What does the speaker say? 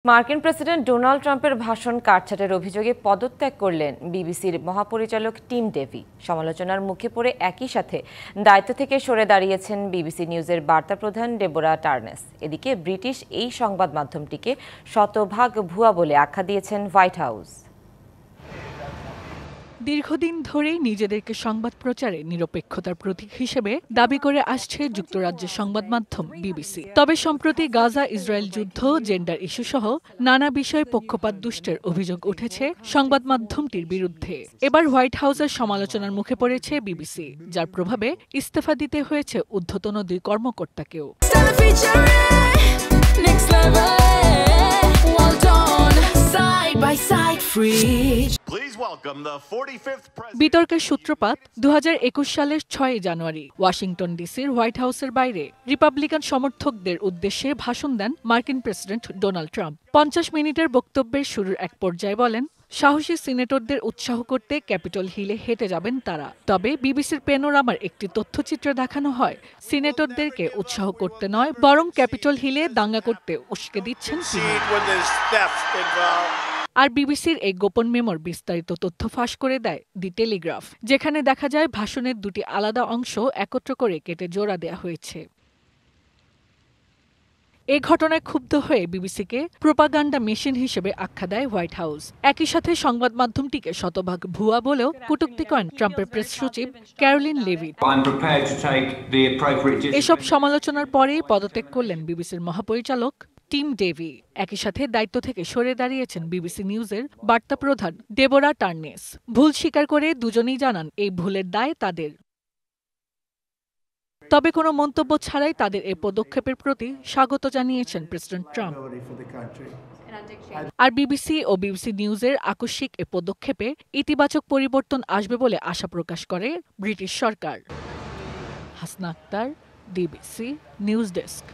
মার্কিন president Donald ট্রাম্পের ভাষণ কাটছাঁটের অভিযোগে পদত্যাগ করলেন বিবিসির মহাপরিচালক টিম ডেভি। সমালোচনার মুখে পড়ে একই সাথে দায়িত্ব থেকে সরে দাঁড়িয়েছেন বিবিসি নিউজের বার্তা প্রধান ডেবোরা টার্নেস। এদিকে ব্রিটিশ এই সংবাদ মাধ্যমটিকে শতভাগ ভুয়া বলে আখ্যা দিয়েছেন হোয়াইট হাউস। দীর্ঘদিন ধরেই নিজেদেরকে সংবাদ প্রচারে নিরপেক্ষতার প্রতীক হিসেবে দাবি করে আসছে যুক্তরাজ্যের সংবাদ মাধ্যম বিবিসি। তবে সম্প্রতি গাজা ইসরায়েল যুদ্ধ, জেন্ডার ইস্যু সহ নানা বিষয়ে পক্ষপাত দুষ্টের অভিযোগ উঠেছে সংবাদ মাধ্যমটির বিরুদ্ধে। এবার হোয়াইট হাউসের সমালোচনার মুখে পড়েছে বিবিসি, যার প্রভাবে ইস্তফা দিতে হয়েছে ঊর্ধ্বতন দুই কর্মকর্তাকেও। বিতর্কের সূত্রপাত 2021 সালের 6 জানুয়ারি ওয়াশিংটন ডিসির হোয়াইট হাউসের বাইরে রিপাবলিকান সমর্থকদের উদ্দেশ্যে ভাষণ দেন মার্কিন প্রেসিডেন্ট ডোনাল্ড ট্রাম্প। 50 মিনিটের বক্তব্যের শুরুর এক পর্যায়ে বলেন, সাহসী সিনেটরদের উৎসাহ করতে ক্যাপিটল হিলে হেঁটে যাবেন তারা। তবে বিবিসির পেনোরামার একটি তথ্যচিত্রে দেখানো হয়, সিনেটরদেরকে উৎসাহ করতে নয়, বরং ক্যাপিটল হিলে দাঙ্গা করতে উস্কে দিচ্ছেন তিনি। আর বিবিসির এই গোপন মেমোর বিস্তারিত তথ্য ফাঁস করে দেয় দি টেলিগ্রাফ, যেখানে দেখা যায় ভাষণের দুটি আলাদা অংশ একত্র করে কেটে জোড়া দেয়া হয়েছে। এই ঘটনায় ক্ষুব্ধ হয়ে বিবিসিকে প্রোপাগান্ডা মেশিন হিসেবে আখ্যা দেয় হোয়াইট হাউস। একই সাথে সংবাদ মাধ্যমটিকে শতভাগ ভুয়া বলেও কটূক্তি করেন ট্রাম্পের প্রেস সচিব ক্যারোলিন লেভিট। এসব সমালোচনার পরেই পদত্যাগ করলেন বিবিসির মহাপরিচালক টিম ডেভি। একই সাথে দায়িত্ব থেকে সরে দাঁড়িয়েছেন বিবিসি নিউজের বার্তা প্রধান ডেবোরা টার্নেস। ভুল স্বীকার করে দুজনেই জানান এই ভুলের দায় তাদের। তবে কোনো মন্তব্য ছাড়াই তাদের এই পদক্ষেপের প্রতি স্বাগত জানিয়েছেন প্রেসিডেন্ট ট্রাম্প। আর বিবিসি ও বিবিসি নিউজের আকস্মিক এ পদক্ষেপে ইতিবাচক পরিবর্তন আসবে বলে আশা প্রকাশ করে ব্রিটিশ সরকার। Hasna Akter, DBC news desk.